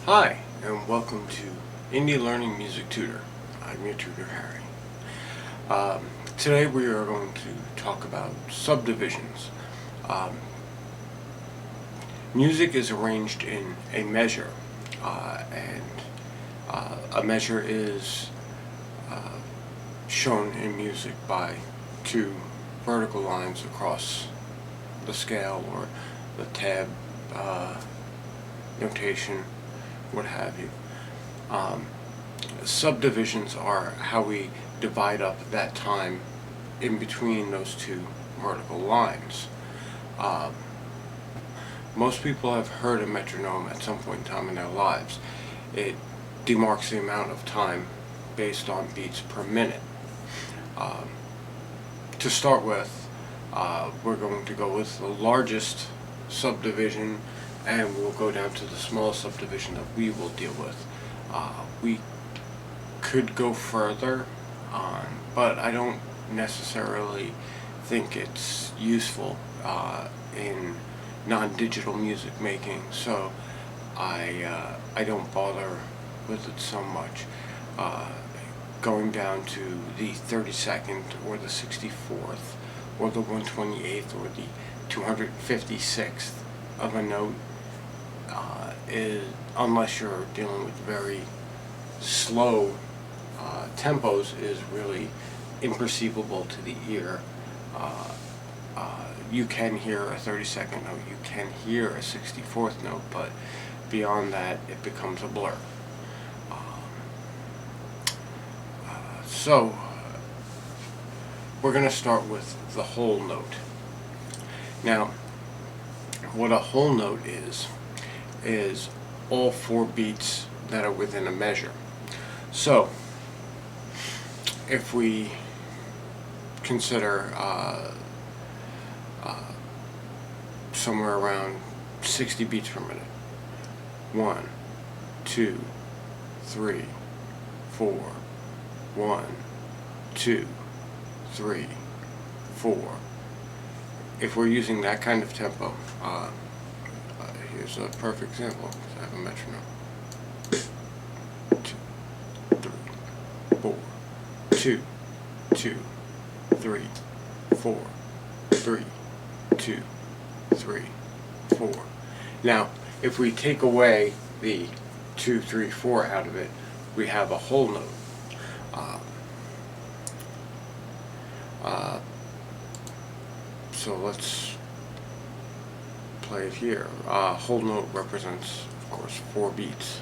Hi, and welcome to Indie Learning Music Tutor. I'm your tutor, Harry. Today we are going to talk about subdivisions. Music is arranged in a measure, and a measure is shown in music by two vertical lines across the scale or the tab notation, what have you. Subdivisions are how we divide up that time in between those two vertical lines. Most people have heard a metronome at some point in time in their lives. It demarks the amount of time based on beats per minute. To start with, we're going to go with the largest subdivision, and we'll go down to the smallest subdivision that we will deal with. We could go further, but I don't necessarily think it's useful in non-digital music making, so I don't bother with it so much. Going down to the 32nd or the 64th or the 128th or the 256th of a note is, unless you're dealing with very slow tempos, is really imperceivable to the ear. You can hear a 32nd note, you can hear a 64th note, but beyond that it becomes a blur. So we're going to start with the whole note. Now, what a whole note is all four beats that are within a measure. So if we consider somewhere around 60 beats per minute, 1, 2, 3, 4, 1, 2, 3, 4. If we're using that kind of tempo, here's a perfect example. I have a metronome. 2, 3, 4, 2, 2, 3, 4, 3, 2, 3, 4. Now, if we take away the 2, 3, 4 out of it, we have a whole note. So let's play it here. Whole note represents, of course, 4 beats.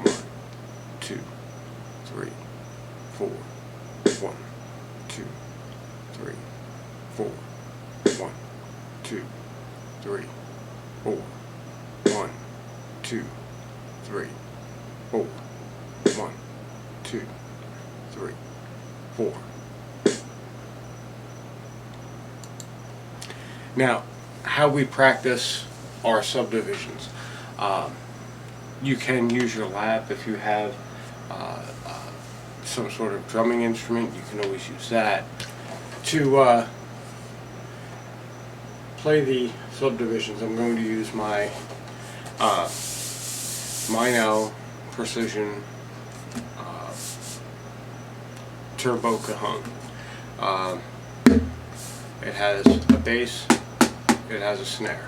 1, 2, 3, 4. 1, 2, 3, 4. 1, 2, 3, 4. 1, 2, 3, 4. 1, 2, 3, 4. Now, how we practice our subdivisions. You can use your lap if you have some sort of drumming instrument. You can always use that to play the subdivisions. I'm going to use my Minel Precision Turbo Cajon. It has a bass, it has a snare.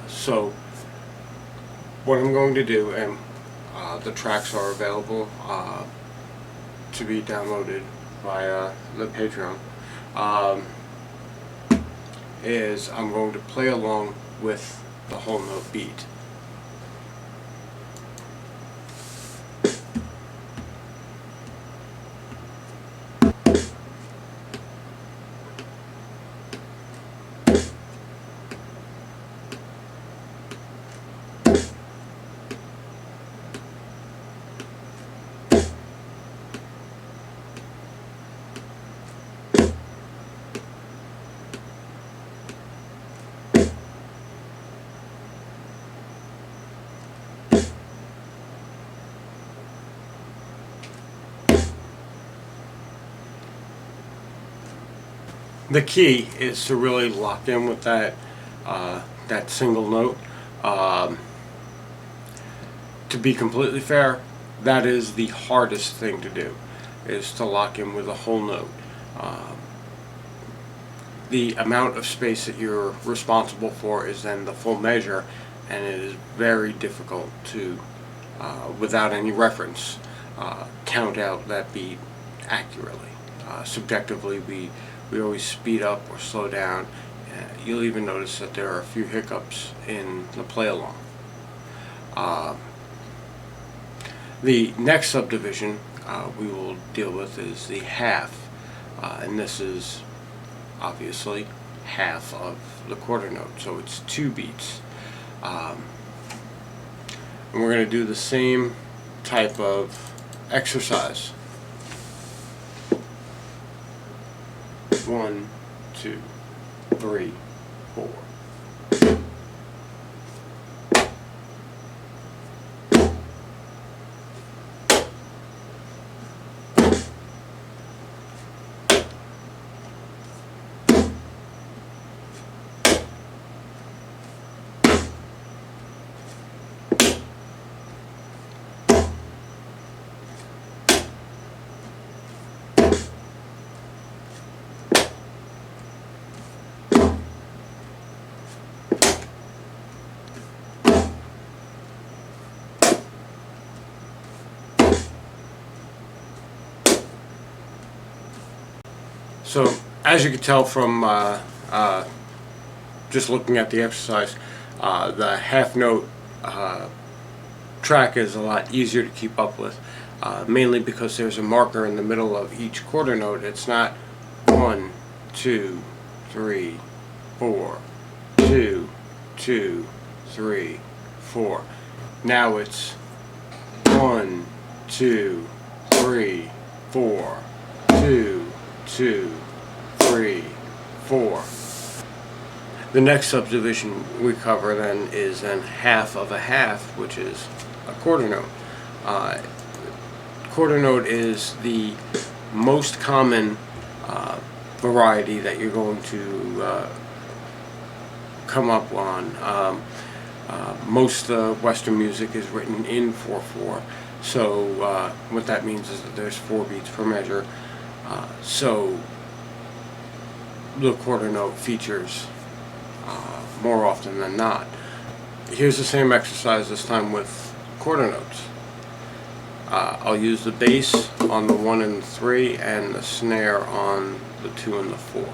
So what I'm going to do, and the tracks are available to be downloaded via the Patreon, is I'm going to play along with the whole note beat. The key is to really lock in with that that single note. To be completely fair, that is the hardest thing to do, is to lock in with a whole note. The amount of space that you're responsible for is then the full measure, and it is very difficult to, without any reference, count out that beat accurately. Subjectively, we always speed up or slow down. You'll even notice that there are a few hiccups in the play along. The next subdivision we will deal with is the half, and this is obviously half of the quarter note, so it's 2 beats. And we're going to do the same type of exercise. 1, 2, 3, 4. So, as you can tell from just looking at the exercise, the half note track is a lot easier to keep up with, mainly because there's a marker in the middle of each quarter note. It's not 1, 2, 3, 4, 2, 2, 3, 4. Now it's 1, 2, 3, 4, 2, 2, 3, 4. The next subdivision we cover then is then half of a half, which is a quarter note. Quarter note is the most common variety that you're going to come up on. Most Western music is written in 4/4, so what that means is that there's 4 beats per measure. So the quarter note features more often than not. Here's the same exercise, this time with quarter notes. I'll use the bass on the 1 and the 3 and the snare on the 2 and the 4.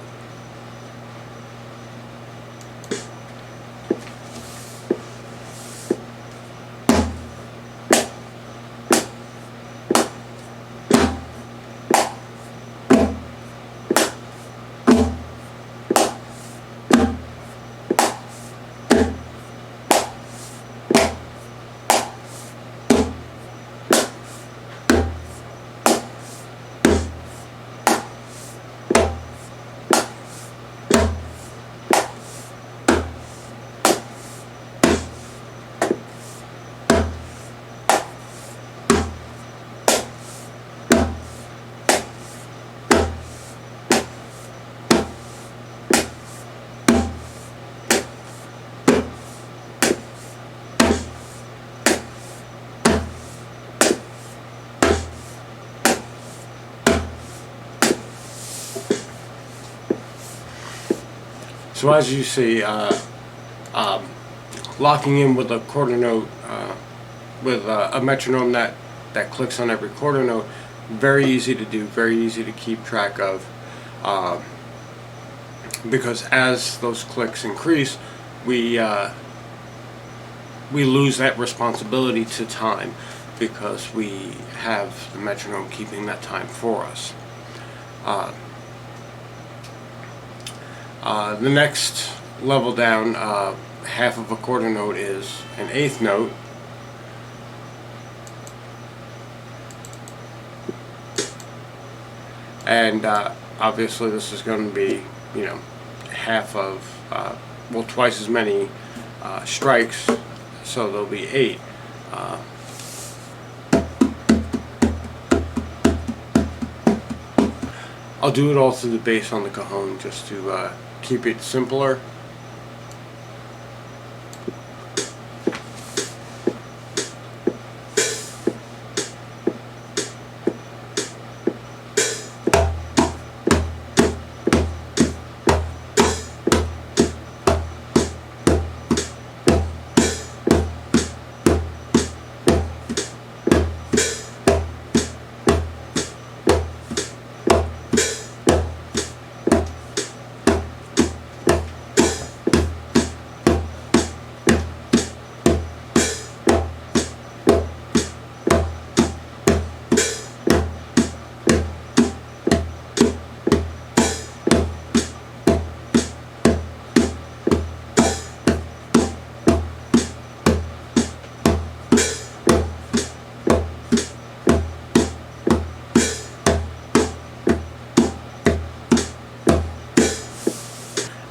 So as you see, locking in with a quarter note, with a metronome that clicks on every quarter note, very easy to do, very easy to keep track of, because as those clicks increase, we lose that responsibility to time, because we have the metronome keeping that time for us. The next level down, half of a quarter note, is an eighth note. And obviously this is going to be, you know, half of, well, twice as many strikes, so there'll be 8. I'll do it all through the bass on the cajon just to keep it simpler.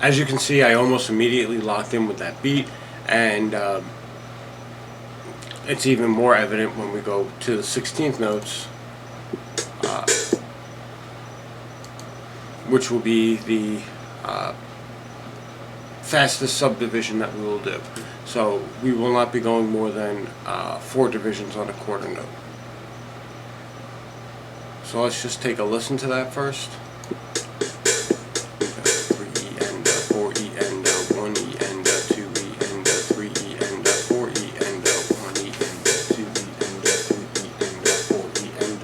As you can see, I almost immediately locked in with that beat, and it's even more evident when we go to the 16th notes, which will be the fastest subdivision that we will do. So we will not be going more than 4 divisions on a quarter note. So let's just take a listen to that first. 3E and 4E and 1E and 2E and 3E and 4E and 1E and 2E and 3E and 4E and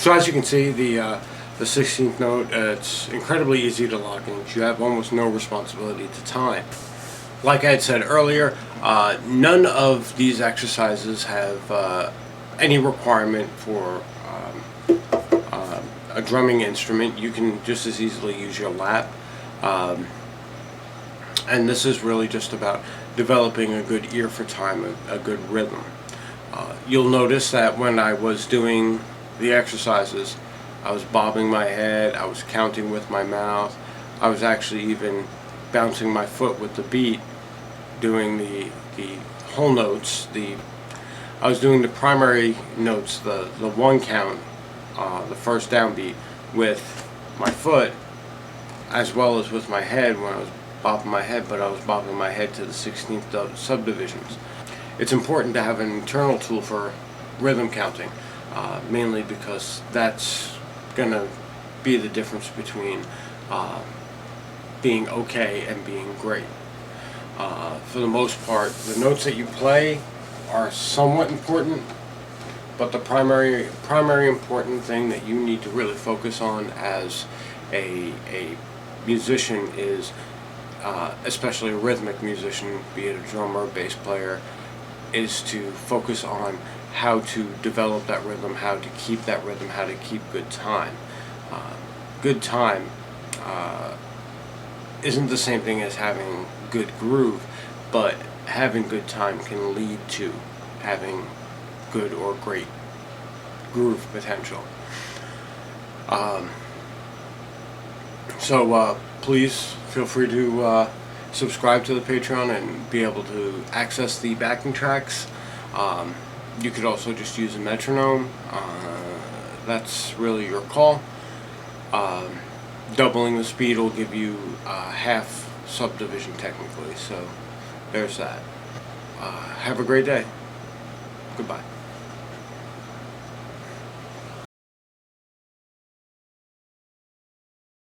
So as you can see, the 16th note, it's incredibly easy to lock in. You have almost no responsibility to time. Like I had said earlier, none of these exercises have any requirement for a drumming instrument. You can just as easily use your lap. And this is really just about developing a good ear for time, a good rhythm. You'll notice that when I was doing the exercises, I was bobbing my head, I was counting with my mouth, I was actually even bouncing my foot with the beat, doing the whole notes. I was doing the primary notes, the 1 count, the first downbeat, with my foot as well as with my head when I was bobbing my head, but I was bobbing my head to the 16th subdivisions. It's important to have an internal tool for rhythm counting, mainly because that's going to be the difference between being okay and being great. For the most part, the notes that you play are somewhat important, but the primary important thing that you need to really focus on as a musician is, especially a rhythmic musician, be it a drummer, bass player, is to focus on how to develop that rhythm, how to keep that rhythm, how to keep good time. Good time isn't the same thing as having good groove, but having good time can lead to having good or great groove potential. So please feel free to subscribe to the Patreon and be able to access the backing tracks. You could also just use a metronome. That's really your call. Doubling the speed will give you half subdivision technically, so there's that. Have a great day. Goodbye.